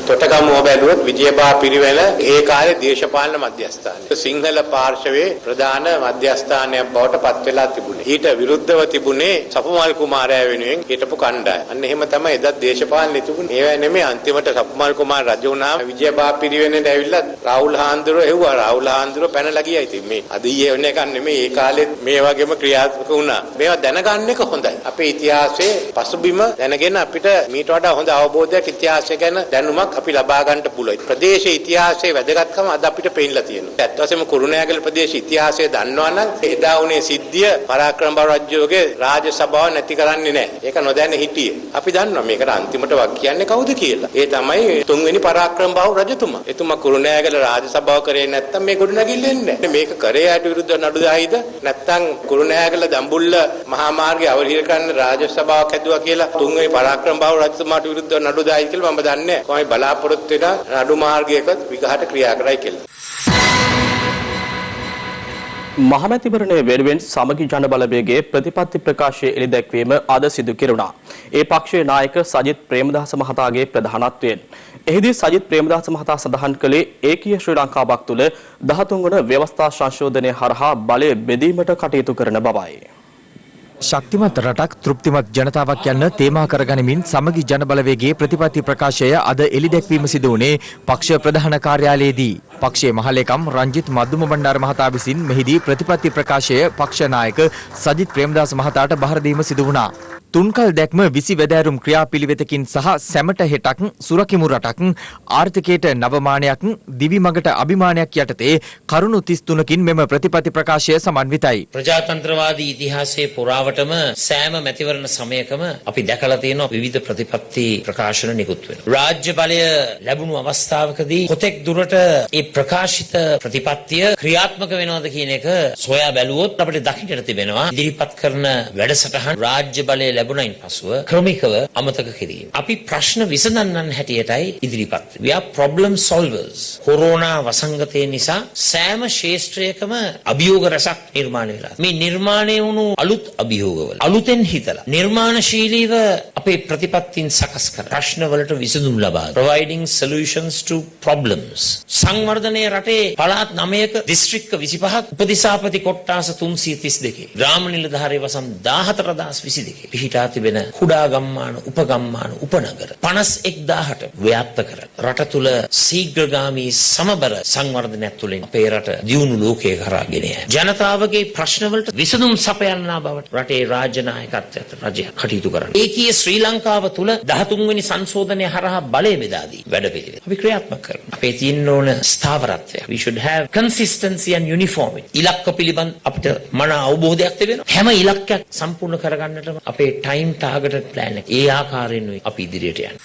තොටගමුව බැලුවොත් විජයබා පිරිවෙන ඒ කාලේ දේශපාලන මධ්‍යස්ථානය. සිංහල පාර්ශවයේ ප්‍රධාන මධ්‍යස්ථානයක් බවට පත් වෙලා තිබුණේ. ඊට විරුද්ධව තිබුණේ සපුමල් කුමාරයා වෙනුවෙන් හිටපු කණ්ඩායම. අන්න එහෙම තමයි එදත් දේශපාලනේ තිබුණේ. ඒවැ නෙමෙයි අන්තිමට සපුමල් කුමාර රජ වුණාම විජයබා පිරිවෙනට ඇවිල්ලා රාහුල් හාන්දුරුවෝ එව්වා. රාහුල් හාන්දුරුවෝ පැනලා ගියා. ඉතින් මේ අද ඊයේ වෙන එකක් නෙමෙයි. ඒ කාලෙත් මේ වගේම ක්‍රියාත්මක වුණා. මේවා දැනගන්න එක හොඳයි. අපේ ඉතිහාසයේ පසුබිම දැනගෙන අපිට මීට වඩා හොඳ අවබෝධයක් ඉතිහාසය ගැන දැනුමක් අපි ලබා ගන්න පුළුවන්. ප්‍රදේශයේ ඉතිහාසයේ වැදගත්කම අද අපිට පේන්නලා තියෙනවා. ඇත්ත වශයෙන්ම කුරුණෑගල ප්‍රදේශ ඉතිහාසය දන්නවා නම් එදා වුණේ සිද්ධිය පරාක්‍රම බව රජුගේ රාජ සභාව නැති කරන්නේ නැහැ. ඒක නොදැන හිටියේ. අපි දන්නවා මේකට අන්තිමට වක් කියන්නේ කවුද කියලා. ඒ තමයි තුන්වෙනි පරාක්‍රම බව රජතුමා. එතුමා කුරුණෑගල රාජ සභාව කරේ නැත්තම් මේ ගොඩනැගිල්ල එන්නේ නැහැ. මේක කරේ යට විරුද්ධව නඩු දායිද නැත්තම් කුරුණෑගල දඹුල්ල මහා මාර්ගය අවහිර කරන්න රාජ සභාවක් හැදුවා කියලා තුන්වෙනි පරාක්‍රම බව රජතුමාට විරුද්ධව නඩු දායි කියලා මම දන්නේ නැහැ. කොහොමයි බලාපොරොත්තු නඩු මාර්ගයක විගහට ක්‍රියා කරයි කියලා. මහමැතිවරණයේ වෙනුවෙන් සමගි ජන බලවේගයේ ප්‍රතිපත්ති ප්‍රකාශය එළිදැක්වීම අද සිදු කෙරුණා. ඒ පක්ෂයේ නායක සජිත් ප්‍රේමදාස මහතාගේ ප්‍රධානත්වයෙන්. එහිදී සජිත් ප්‍රේමදාස මහතා සඳහන් කළේ ඒකීය ශ්‍රී ලංකාවක් තුළ 13 වන ව්‍යවස්ථා සංශෝධනය හරහා බලය බෙදීමට කටයුතු කරන බවයි. ශක්තිමත් රටක් තෘප්තිමත් ජනතාවක් යන්න තේමා කරගනිමින් සමගි ජනබලවේගයේ ප්‍රතිපත්ති ප්‍රකාශය අද එළිදැක්වීම සිදු වුණේ පක්ෂ ප්‍රධාන කාර්යාලයේදී. පක්ෂයේ මහලේකම් රංජිත් මද්දුම බණ්ඩාර මහතා විසින් මෙහිදී ප්‍රතිපත්ති ප්‍රකාශය පක්ෂ නායක සජිත් ප්‍රේමදාස මහතාට බහර දීම සිදු වුණා. තුන්කල් දැක්ම 20 වැදෑරුම් ක්‍රියාපිළිවෙතකින් සහ සැමට හෙටක් සුරකිමු රටක් ආර්ථිකයට නවමානයක් දිවි මගට අභිමානයක් යටතේ කරුණු 33කින් මෙම ප්‍රතිපත්ති ප්‍රකාශය සමන්විතයි. ප්‍රජාතන්ත්‍රවාදී ඉතිහාසයේ පුරාවටම සෑම මැතිවරණ සමයකම අපි දැකලා තියෙනවා විවිධ ප්‍රතිපත්ති ප්‍රකාශන නිකුත් වෙනවා. රාජ්‍ය බලය ලැබුණු අවස්ථාවකදී කොතෙක් දුරට මේ ප්‍රකාශිත ප්‍රතිපත්තිය ක්‍රියාත්මක වෙනවද කියන එක සොයා බැලුවොත් අපිට දකින්නට තිබෙනවා ඉදිරිපත් කරන වැඩසටහන් රාජ්‍ය බලය ලැබුණයින් පසුව ක්‍රමිකව අමතක කිරීම. අපි ප්‍රශ්න විසඳන්නන් හැටියටයි ඉදිරිපත්. We are problem solvers. Corona වසංගතය නිසා සෑම ශාස්ත්‍රයකම අභියෝග රසක් නිර්මාණය වෙලා. මේ නිර්මාණය වුණු අලුත් අභියෝගවල අලුතෙන් හිතලා නිර්මාණශීලීව අපේ ප්‍රතිපත්තීන් සකස් කර ප්‍රශ්නවලට විසඳුම් ලබා providing solutions to problems. සංවර්ධනයේ රටේ පළාත් 9ක දිස්ත්‍රික්ක 25ක් උපදිසාපති කොට්ටාස 332 ග්‍රාම නිලධාරී වසම් 14022 පිහිටා තිබෙන කුඩා ගම්මාන උපගම්මාන උපනගර 51000ට ව්‍යාප්ත කර රට තුල ශීඝ්‍රගාමී සමබර සංවර්ධනයක් තුළින් අපේ රට දියුණු ලෝකයේ කරා ගෙන යයි. ජනතාවගේ ප්‍රශ්නවලට විසඳුම් සපයන්නා බවට රටේ රාජ්‍ය නායකත්වයට රජය කටයුතු කරනවා. ඒකීය ශ්‍රී ලංකාව තුල 13 වෙනි සංශෝධනය හරහා බලය බෙදා දී වැඩපිළිවෙල අපි ක්‍රියාත්මක කරනවා. අපේ තියෙන්න ඕන ස්ථාවරත්වය. We should have consistency and uniformity. ඉලක්ක පිළිබඳ අපිට මන අවබෝධයක් තිබෙනවා. හැම ඉලක්කයක් සම්පූර්ණ කරගන්නටම අපේ ටයිම් ටාගටඩ් ප්ලෑන් එක ඒ ආකාරයෙන් අපි ඉදිරියට යන්නේ.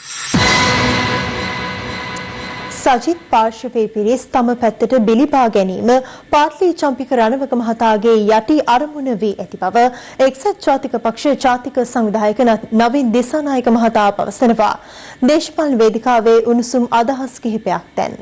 සජිත් පාර්ශවයේ පිරිස් තම පැත්තට බිලිබා ගැනීම පාර්ලි චම්පික රණවක මහතාගේ යටි අරමුණ වී ඇති බව එක්සත් ජාතික පක්ෂ ජාතික සංවිධායක නවීන් දිසානායක මහතා පවසනවා. දේශපාලන වේදිකාවේ උණුසුම් අදහස් කිහිපයක් දැන්.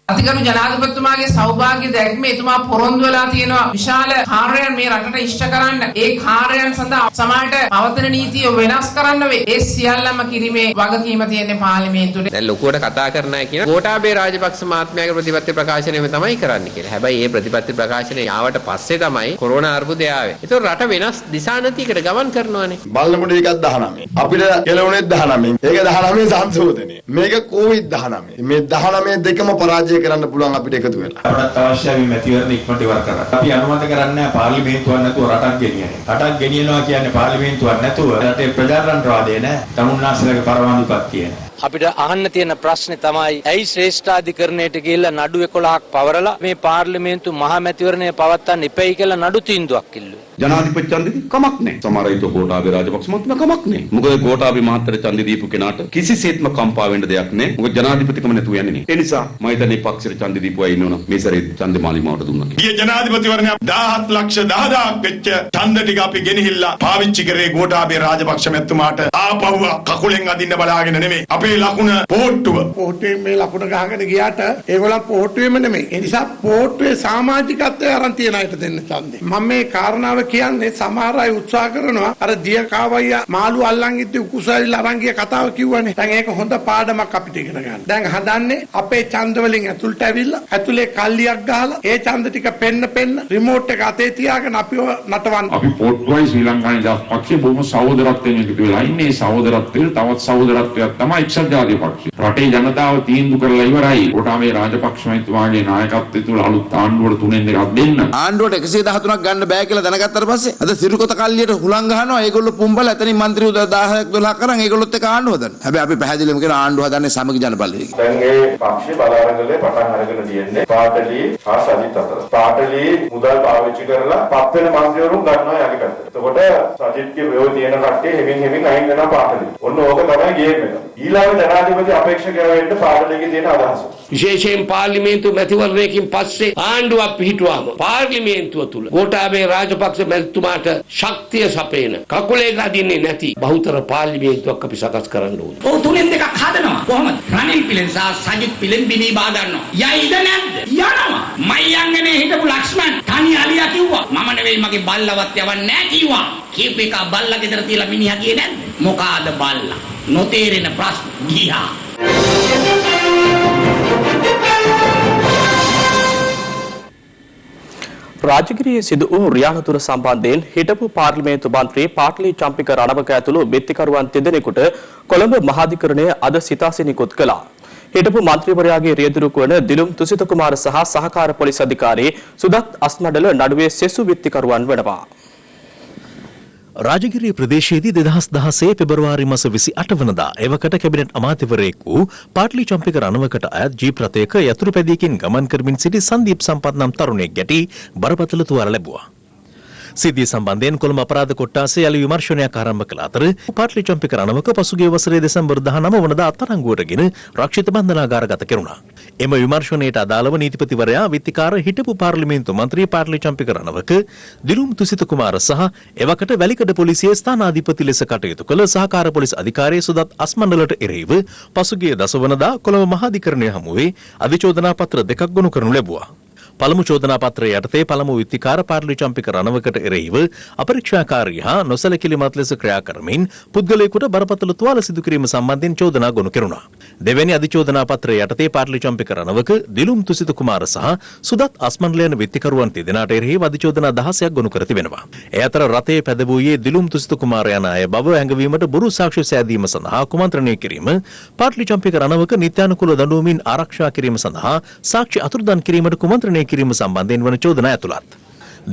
අතිගරු ජනාධිපතිතුමාගේ සෞභාග්‍ය දැක්ම එතුමා පොරොන්දු වෙලා තියෙනවා විශාල කාර්යයන් මේ රටට ඉෂ්ට කරන්න. ඒ කාර්යයන් සඳහා සමාජයට පවතින නීතිය වෙනස් කරන්න වේ. ඒ සියල්ලම කිරීමේ වගකීම තියෙන්නේ පාර්ලිමේන්තුවේ. දැන් ලොකුවට කතා කරන්න කියන ගෝඨාභය රාජපක්ෂ මහත්මයාගේ ප්‍රතිපත්ති ප්‍රකාශනයම තමයි කරන්න කියලා. හැබැයි මේ ප්‍රතිපත්ති ප්‍රකාශනය ආවට පස්සේ තමයි කොරෝනා අර්බුදය ආවේ. ඒතකොට රට වෙනස් දිශානතියකට ගමන් කරනවානේ. බලනකොට ඒකත් 19. අපිට කෙලවුනේ 19. ඒක 19 සංශෝධනය. මේක කොවිඩ් 19. මේ 19 දෙකම පරාජය කරන්න පුළුවන් අපිට එකතු වෙලා. අපට අවශ්‍යයි මැතිවරණ ඉක්මනට ඉවර කරන්න. අපි අනුමත කරන්නේ පාර්ලිමේන්තුවක් නැතුව රටක් ගෙනියන්නේ. රටක් ගෙනියනවා කියන්නේ පාර්ලිමේන්තුවක් නැතුව රටේ ප්‍රජාතන්ත්‍රවාදය නෑ. තමුන්නාසලගේ පරමාධිපත්‍යය නෑ. අපිට අහන්න තියෙන ප්‍රශ්නේ තමයි ඇයි ශ්‍රේෂ්ඨාධිකරණයට ගිහිල්ලා නඩු 11ක් පවරලා මේ පාර්ලිමේන්තු මහා මැතිවරණය පවත්වන්න ඉපැයි කියලා නඩු තීන්දුවක් ඉල්ලුවා. ජනාධිපති ඡන්දෙදි කමක් නැහැ. සමහර අය හිතුව ගෝඨාභය රාජපක්ෂ මහත්මයා කමක් නැහැ. මොකද ගෝඨාභය මහත්තයාට ඡන්දෙ දීපු කෙනාට කිසිසේත්ම කම්පා වෙන්න දෙයක් නැහැ. මොකද ජනාධිපතිකම නැතුව යන්නේ නේ. ඒ නිසා මම හිතන්නේ පක්ෂෙට ඡන්දෙ දීපු අය ඉන්නවනම් මේ සැරේ ඡන්දෙ මාලිමාවට දුන්නා. ගිය ජනාධිපතිවරණය 17 ලක්ෂ 10000ක් වෙච්ච ඡන්ද ටික අපි ගෙනහිල්ලා පාවිච්චි කරේ ගෝඨාභය රාජපක්ෂ මැතිතුමාට ආපහු කකුලෙන් අදින්න බලාගෙන නෙමෙයි. අපේ ලකුණ පොට්ටුවේ මේ ලකුණ ගහගෙන ගියාට ඒගොල්ලන් පොට්ටුවේම නෙමෙයි. ඒ නිසා පොට්ටුවේ සමාජිකත්වය අරන් තියන අයට දෙන්න ඡන්දේ. මම මේ කාරණාව කියන්නේ සමහර අය උත්සාහ කරනවා අර දිය කාවයියා මාළු අල්ලන් ඉද්දි උකුසාරිලා අරන් ගිය කතාව කිව්වනේ. දැන් ඒක හොඳ පාඩමක් අපිට ඉගෙන ගන්න. දැන් හදන්නේ අපේ ඡන්ද වලින් ඇතුළට ඇවිල්ලා ඇතුලේ කල්ලියක් ගහලා ඒ ඡන්ද ටික පෙන්න රිමෝට් එක අතේ තියාගෙන අපිව නටවන්න. අපි පොට්ටුවයි ශ්‍රී ලංකාවේ දාස් පක්ෂේ බොහොම සහෝදරත්වයෙන් එකතු වෙලා ඉන්නේ. සහෝදරත්වයේ තවත් සහෝදරත්වයක් තමයි එක්සත් ජාතික පක්ෂය. රටේ ජනතාව තීන්දුව කරලා ඉවරයි. ගෝඨාභය රාජපක්ෂ මහත්මයාගේ නායකත්වය තුළ අලුත් ආණ්ඩුවට 3න් 2ක් දෙන්න. ආණ්ඩුවට 113ක් ගන්න බෑ කියලා දැනගත්තට පස්සේ අද සිරුකොත කල්ලියට හුලං ගහනවා. ඒගොල්ලෝ පුම්බල එතනින් മന്ത്രി 10ක් 12ක් කරන් ඒගොල්ලොත් එක්ක ආණ්ඩුව හදන්න. හැබැයි අපි පැහැදිලිවම කියන ආණ්ඩුව හදන්නේ සමගි ජනබලවේගය. දැන් මේ පක්ෂේ බලාරගලේ පටන් අරගෙන තියෙන්නේ පාටලි හා සජිත් අතර. පාටලි මුදල් පාවිච්චි කරලා පත් වෙන മന്ത്രിවරුන් ගන්නවා යටි පැත්තට. එතකොට සජිත්ගේ වේව තියෙන කට්ටිය හෙමින් අයින් වෙනවා පාටලි. ඔන්න ඕක තමයි ගේම් එක. ඊළඟ ජනාධිපති අපේක්ෂකයා වෙන්න පාටලිගේ තියෙන අදහස. විශේෂයෙන් පාර්ලිමේන්තු මැතිවරණයකින් පස්සේ ආණ්ඩුවක් පිහිටුවාම පාර්ලිමේන්තුව තුල ගෝඨාභය රාජපක්ෂ මැතිතුමාට ශක්තිය සපේන කකුලේ ගදින්නේ නැති බහුතර පාර්ලිමේන්තුවක් අපි සකස් කරන්න ඕනේ. ඔව් 3න් 2ක් හදනවා. කොහොමද? රනිල් පිලෙන් සහ සජිත් පිලෙන් බිනී බා ගන්නවා. යයිද නැද්ද? යනවා. මයංගනේ හිටපු ලක්ෂ්මන් තනි අලියා කිව්වා. මම නෙවෙයි මගේ බල්ලවත් යවන්නේ නැහැ කිව්වා. කීප එක බල්ලා ගෙදර තියලා මිනිහා ගියේ නැද්ද? මොකාද බල්ලා? නොතේරෙන ප්‍රශ්න ගියා. රාජගිරියේ සිදු වූ රියානතුර සම්බන්ධයෙන් හිටපු පාර්ලිමේන්තු මන්ත්‍රී පාටලි චම්පික රණවක ඇතුළු බෙත්තිකරුවන් දෙදෙනෙකුට කොළඹ මහාධිකරණය අද සිතාසි නිකුත් කළා. හිටපු මන්ත්‍රීවරයාගේ රියදුරුක වන දිලුම් තුසිත කුමාර සහ සහකාර පොලිස් අධිකාරී සුදත් අස්මඩල නඩුවේ සෙසු බෙත්තිකරුවන් වෙනවා. රාජගිරිය ප්‍රදේශයේදී 2016 පෙබරවාරි මාස 28 වනදා එවකට කැබිනට් අමාත්‍යවරයෙකු වූ පාටලි චම්පික රණවකට අයත් ජීප් රථයක යතුරු පැදියකින් ගමන් කරමින් සිටි සංදීප් සම්පත් නම් තරුණයෙක් ගැටි බරපතල තුවාල ලැබුවා. සිද්ධිය සම්බන්ධයෙන් කොළඹ අපරාධ කොට්ටාසේ යලි විමර්ශනයක් ආරම්භ කළ අතර පාටලි චම්පික රණවක පසුගිය වසරේ දෙසැම්බර් 19 වනදා අත්අඩංගුවටගෙන රක්ෂිත බන්ධනාගාරගත කෙරුණා. එම විමර්ශනයට අදාළව නීතිපතිවරයා විත්තිකාර හිටපු පාර්ලිමේන්තු මන්ත්‍රී පාටලි චම්පික රණවක දිලුම් තුසිත කුමාර සහ එවකට වැලිකඩ පොලිසියේ ස්ථානාධිපති ලෙස කටයුතු කළ සහකාර පොලිස් අධිකාරිය සුදත් අස්මණ්ඩලට එරෙහිව පසුගිය දසවනදා කොළඹ මහාධිකරණය හමුවේ අධිචෝදනා පත්‍ර දෙකක් ගොනු කරනු ලැබුවා. පළමු චෝදනා පත්‍රය යටතේ පළමු විත්තිකාර පාටලි චම්පික රණවකට එරෙහිව අපරීක්ෂාකාරී හා නොසැලකිලිමත් ලෙස ක්‍රියා කරමින් පුද්ගලයෙකුට බරපතල තුවාල සිදු කිරීම සම්බන්ධයෙන් චෝදනා ගොනු කෙරුණා. දෙවැනි අධිචෝදනා පත්‍රය යටතේ පාටලි චම්පික රණවක දිලුම් තුසිත කුමාර සහ සුදත් අස්මණ්ඩල යන විත්තිකරුවන් දෙදෙනාට එරෙහිව අධිචෝදනා 16ක් ගොනු කර තිබෙනවා. ඒ අතර රථයේ පැදවූයේ දිලුම් තුසිත කුමාර යන අය බව ඇඟවීමට බොරු සාක්ෂි සෑදීම සඳහා කුමන්ත්‍රණය කිරීම පාටලි චම්පික රණවක නිත්‍යානුකූල දඬුවමින් ආරක්ෂා කිරීම සඳහා සාක්ෂි අතුරුදන් කිරීමට කුමන්ත්‍රණය කිරීම සම්බන්ධයෙන් වන චෝදනා ඇතුළත්.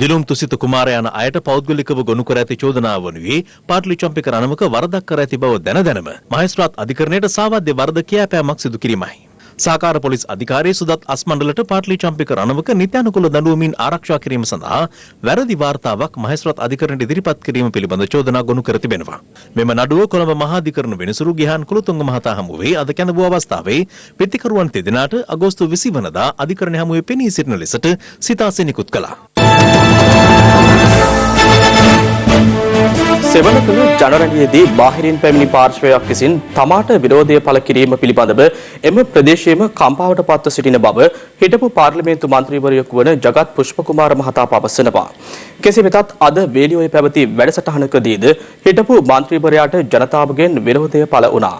දිලුම් තුසිත කුමාර යන අයට පෞද්ගලිකව ගොනු කර ඇති චෝදනාව වනුයේ පාටලි චම්පික රණවක වරදක් කර ඇති බව දැනම මහේස්ත්‍රාත් අධිකරණයට සාවාද්‍ය වරද කියාපෑමක් සිදු කිරීමයි. සහකාර පොලිස් අධිකාරිය සුදත් අස්මණ්ඩලට පාටලි චම්පික රණවක නිත්‍යානුකූල දඬුවමින් ආරක්ෂා කිරීම සඳහා වැරදි වාර්තාවක් මහේස්ත්‍රාත් අධිකරණයට ඉදිරිපත් කිරීම පිළිබඳ චෝදනා ගොනු කර තිබෙනවා. මෙම නඩුව කොළඹ මහාධිකරණ වෙනසුරු ගිහාන් කුලතුංග මහතා හමුවේ අද කැඳවූ අවස්ථාවේ පිටිකරුවන් දෙදෙනාට අගෝස්තු 20 වනදා අධිකරණ හමුවේ පෙනී සිටින ලෙසට සිතාසෙ නිකුත් කළා. සෙවණකල ජනරණයේදී බාහිරින් පැමිණි පාර්ශ්වයක් විසින් තමාට විරෝධය පළ කිරීම පිළිබඳව එම ප්‍රදේශයේම කම්පාවට පත්ව සිටින බව හිටපු පාර්ලිමේන්තු මන්ත්‍රීවරයෙකු වන ජගත් පුෂ්පකුමාර මහතා පවසනවා. කෙසේ වෙතත් අද වේලියෝයේ පැවති වැඩසටහනකදීද හිටපු මන්ත්‍රීවරයාට ජනතාවගෙන් විරෝධය පළ වුණා.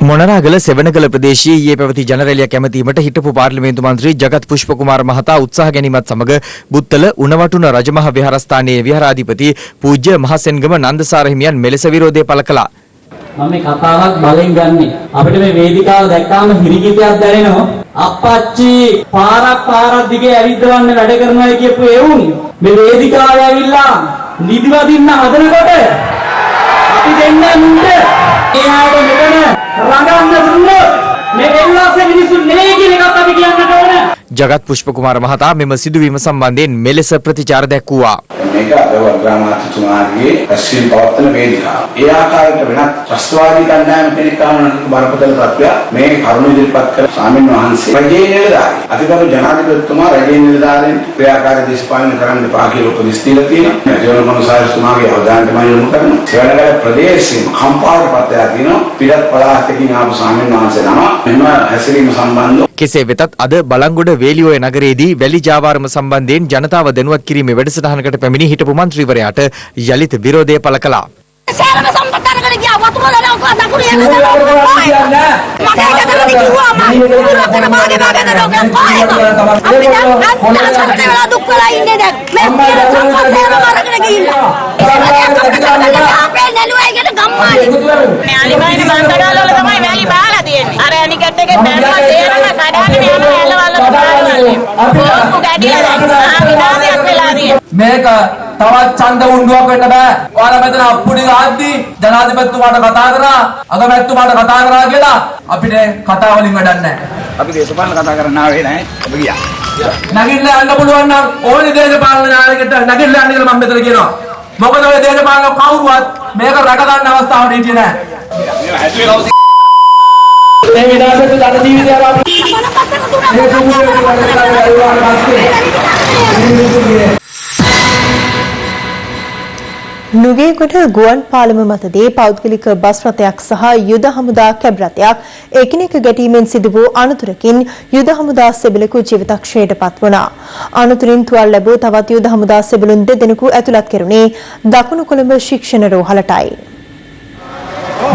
මොනරාගල සෙවණකල ප්‍රදේශයේ ඊයේ පැවති ජනරැලියක් ඇමතීමට හිටපු පාර්ලිමේන්තු මන්ත්‍රී ජගත් පුෂ්පකුමාර මහතා උත්සාහ ගැනීමත් සමග බුත්තල උණවටුන රජමහා විහාරස්ථානයේ විහාරාධිපති පූජ්‍ය මහසෙන්ගම නන්දසාර හිමියන් මෙලෙස විරෝධය පළ කළා. මම මේ කතාවක් බලෙන් ගන්නෙ. අපිට මේ වේදිකාව දැක්කාම හිරිකිතයක් දැනෙනවා. අප්පච්චි පාරක් දිගේ ඇවිද්දවන්න වැඩ කරනවා කියපු එවුන් මේ වේදිකාවේ ඇවිල්ලා නිදිවදින්න හදනකොට අපි දෙන්නේ මුන්ට එයාට මෙතන රඟන්න දුන්නොත් මේ වෙල්ලාසේ මිනිස්සු නෙවෙයි කියන එකත් අපි කියන්නට ඕන. ජගත් පුෂ්පකුමාර මහතා මෙම සිදුවීම සම්බන්ධයෙන් මෙලෙස ප්‍රතිචාර දැක්වුවා. මේක අග්‍රාමාත්‍යතුමාගේ ඇස්සිල් පවත්වන වේදිකාව. ඒ ආකාරයට වෙනත් ත්‍රස්තවාදී කණ්ඩායම කෙනෙක් ආවනම් බරපතල තත්ත්වයක් මේ කරුණ ඉදිරිපත් කර ස්වාමීන් වහන්සේ රජයේ නිලධාරී අතිගරු ජනාධිපතිතුමා රජයේ නිලධාරීන් ක්‍රියාකාරී දේශපාලන කරන්න එපා කියලා උපදෙස් දීලා තියෙනවා. ජනරල් කොමසාරිස්තුමාගේ අවධානයට මම යොමු කරනවා. සෙවණකල ප්‍රදේශයේ කම්පාවට පත්වලා තියෙනවා. පිටත් පළාතකින් ආපු ස්වාමීන් වහන්සේ නම මෙම හැසිරීම සම්බන්ධව කෙසේ වෙතත් අද බලංගොඩ වේලියෝය නගරයේදී වැලි ජාවාරම සම්බන්ධයෙන් ජනතාව දැනුවත් කිරීමේ වැඩසටහනකට පැමිණි හිටපු මන්ත්‍රීවරයාට යලිත විරෝධය පළ කළා. සෑම සම්පතනකට ගියා වතුර දානවා දකුණු යන මගේ ගෙදරදී කිව්වා මම උරුතන මාගේ ගෙදරට කොහෙද අපි දැන් අන්තරට වෙලා දුක් වෙලා ඉන්නේ දැන් මේ කියන සම්පතේම මරගෙන ගිහිල්ලා අපේ නෙළුවයිකට ගම්මානේ මේ අලිබයින බන්දරවල තමයි වැලි බාලා තියෙන්නේ අර අනිකට් එකේ බැලුවා තේරම කඩාගෙන යන ඇලවල බාරවලේ ඕකු ගැඩිලා විනාදයක් වෙලා තියෙන්නේ මේක තවත් ඡන්ද උණ්ඩුවක් වෙන්න බෑ. ඔයාලා මෙතන අප්පුඩි ගහද්දී ජනාධිපතිතුමාට කතා කරා, අගමැතිතුමාට කතා කරා කියලා අපිට කතා වලින් වැඩක් නැහැ. අපි දේශපාලන කතා කරන්න ආවේ නැහැ. අපි ගියා. නැගින්න යන්න පුළුවන් නම් ඕනි දේශපාලන නායකයෙක්ට නැගින්න යන්න කියලා මම මෙතන කියනවා. මොකද ඔය දේශපාලන කවුරුවත් මේක රැක ගන්න අවස්ථාවට හිටියේ නැහැ. මේ විනාශයට ජන ජීවිතය නුගේගොඩ ගුවන් පාලම මතදී පෞද්ගලික බස් රථයක් සහ යුද හමුදා කැබ් රථයක් එකිනෙක ගැටීමෙන් සිදු වූ අනතුරකින් යුද හමුදා සෙබළෙකු ජීවිතක්ෂයට පත් වුණා. අනතුරින් තුවාල ලැබූ තවත් යුද හමුදා සෙබළුන් දෙදෙනෙකු ඇතුළත් කෙරුණේ දකුණු කොළඹ ශික්ෂණ රෝහලටයි.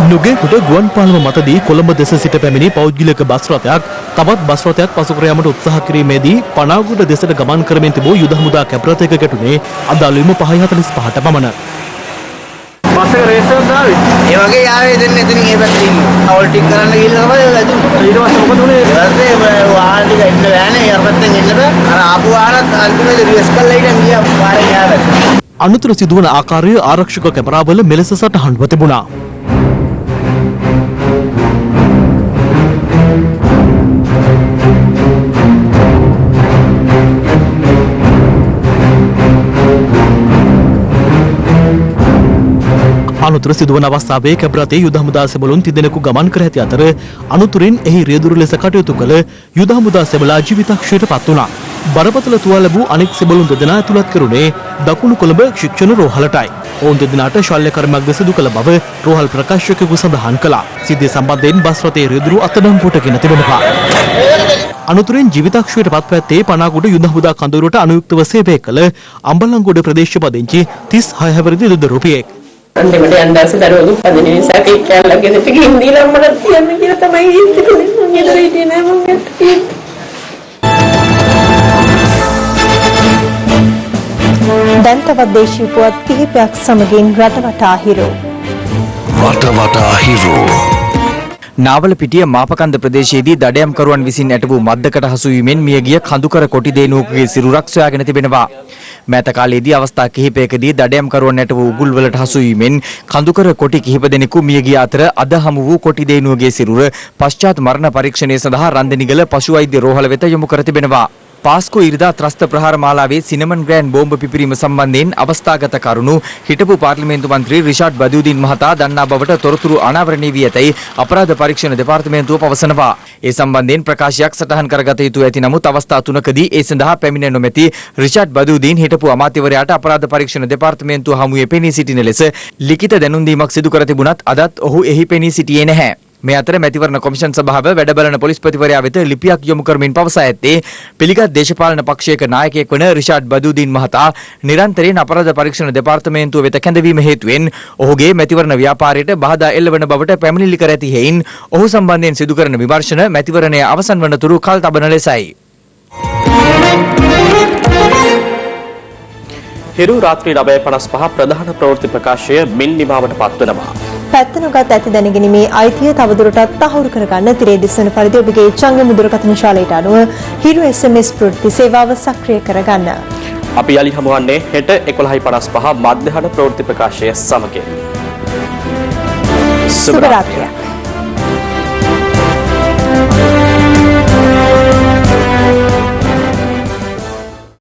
නුගේගොඩ ගුවන් පාලම මතදී කොළඹ දෙස සිට පැමිණි පෞද්ගලික බස් රථයක් තවත් බස් රථයක් පසු කර යාමට උත්සාහ කිරීමේදී පනාගොඩ දෙසට ගමන් කරමින් තිබූ යුද හමුදා කැපරතයක ගැටුනේ අද අලුයම 5:45ට පමණ. බස් එක රේස් එකක් ආවේ. ඒ වගේ යාවේ දෙන්නේ එතනින් ඒ පැත්තට ඉන්නේ. අවල් ටික කරන්න ගිහිල්ලා තමයි වැදුනේ. ඊට පස්සේ මොකද උනේ? ඊට පස්සේ වාහන ටික ඉන්න බෑනේ. අර පැත්තෙන් එන්න බෑ. අර ආපු වාහනත් අන්තිමේදී රිවර්ස් කරලා ඉතින් ගියා පාරේ යාවේ. අනුතර සිදුවන ආකාරය ආරක්ෂක කැමරාවල මෙලෙස සටහන්ව තිබුණා. අනුතර සිදුවන අවස්ථාවේ කැබරතේ යුද හමුදා සෙබළුන් තිදෙනෙකු ගමන් කර ඇති අතර අනුතුරින් එහි රියදුරු ලෙස කටයුතු කළ යුද හමුදා සෙබලා ජීවිතක්ෂයට පත් වුණා. බරපතල තුවාල ලැබූ අනෙක් සෙබළුන් දෙදෙනා ඇතුළත් කරුණේ දකුණු කොළඹ ශික්ෂණ රෝහලටයි. ඔවුන් දෙදෙනාට ශල්‍ය කර්මයක්ද සිදු කළ බව රෝහල් ප්‍රකාශකයෙකු සඳහන් කළා. සිද්ධිය සම්බන්ධයෙන් බස් රථයේ රියදුරු අත්අඩංගුවටගෙන තිබෙනවා. අනුතුරින් ජීවිතක්ෂයට පත් පැත්තේ පනාගොඩ යුද හමුදා කඳවුරට අනුයුක්තව සේවය කළ අම්බලන්ගොඩ ප්‍රදේශ පදිංචි 36 හැවිරිදි යුදරුපියෙක්. අන්තිමට යන්දාස දරුවෝ පදින නිසා කේක් කෑල්ලක් ගෙදරට ගිහින් දීලා අම්මට තියන්න කියලා තමයි හිතුනේ. මම ගෙදර හිටියේ නෑ මම ගිහින්. දැන් තවත් දේශීය පුවත් කිහිපයක් සමගින් රටවටා හිරු. රටවටා හිරු. නාවලපිටිය මාපකන්ද ප්‍රදේශයේදී දඩයම්කරුවන් විසින් ඇට වූ මද්දකට හසු වීමෙන් මියගිය කඳුකර කොටි දේනුවකගේ සිරුරක් සොයාගෙන තිබෙනවා. මෑත කාලයේදී අවස්ථා කිහිපයකදී දඩයම්කරුවන් ඇට වූ උගුල්වලට හසු වීමෙන් කඳුකර කොටි කිහිප දෙනෙකු මියගිය අතර අද හමු වූ කොටි දේනුවගේ සිරුර පශ්චාත් මරණ පරීක්ෂණය සඳහා රන්දනිගල පශු වෛද්‍ය රෝහල වෙත යොමු කර තිබෙනවා. පාස්කෝ ඉරිදා ත්‍රස්ත ප්‍රහාර මාලාවේ සිනමන් ග්‍රෑන්ඩ් බෝම්බ පිපිරීම සම්බන්ධයෙන් අවස්ථාගත කරුණු හිටපු පාර්ලිමේන්තු මන්ත්‍රී රිෂාඩ් බදියුදීන් මහතා දන්නා බවට තොරතුරු අනාවරණය වී ඇතැයි අපරාධ පරීක්ෂණ දෙපාර්තමේන්තුව පවසනවා. ඒ සම්බන්ධයෙන් ප්‍රකාශයක් සටහන් කරගත යුතු ඇති නමුත් අවස්ථා තුනකදී ඒ සඳහා පැමිණ නොමැති රිෂාඩ් බදියුදීන් හිටපු අමාත්‍යවරයාට අපරාධ පරීක්ෂණ දෙපාර්තමේන්තුව හමුවේ පෙනී සිටින ලෙස ලිඛිත දැනුම් දීමක් සිදු කර තිබුණත් අදත් ඔහු එහි පෙනී සිටියේ නැහැ. මේ අතර මැතිවරණ කොමිෂන් සභාව වැඩබලන පොලිස්පතිවරයා වෙත ලිපියක් යොමු කරමින් පවසා ඇත්තේ පිළිගත් දේශපාලන පක්ෂයක නායකයෙක් වන රිෂාඩ් බදියුදීන් මහතා නිරන්තරයෙන් අපරාධ පරීක්ෂණ දෙපාර්තමේන්තුව වෙත කැඳවීම හේතුවෙන් ඔහුගේ මැතිවරණ ව්‍යාපාරයට බාධා එල්ලවන බවට පැමිණිලි කර ඇති හේයින් ඔහු සම්බන්ධයෙන් සිදු කරන විමර්ශන මැතිවරණය අවසන් වන තුරු කල් තබන ලෙසයි. හිරු රාත්‍රී 9:55 ප්‍රධාන ප්‍රවෘත්ති ප්‍රකාශය මින් නිමාවට පත්වනවා. පැත්තනගත් ඇති දැනගැනීමේ අයිතිය තවදුරටත් තහවුරු කරගන්න තිරේ දිස්වන පරිදි ඔබගේ ජංගම දුරකථන ශාලයට අනුව හිරු SMS ප්‍රවෘත්ති සේවාව සක්‍රිය කරගන්න. අපි යලි හමුවන්නේ හෙට 11:55 මධ්‍යහන ප්‍රවෘත්ති ප්‍රකාශය සමගින්. සුබ රාත්‍රියක්.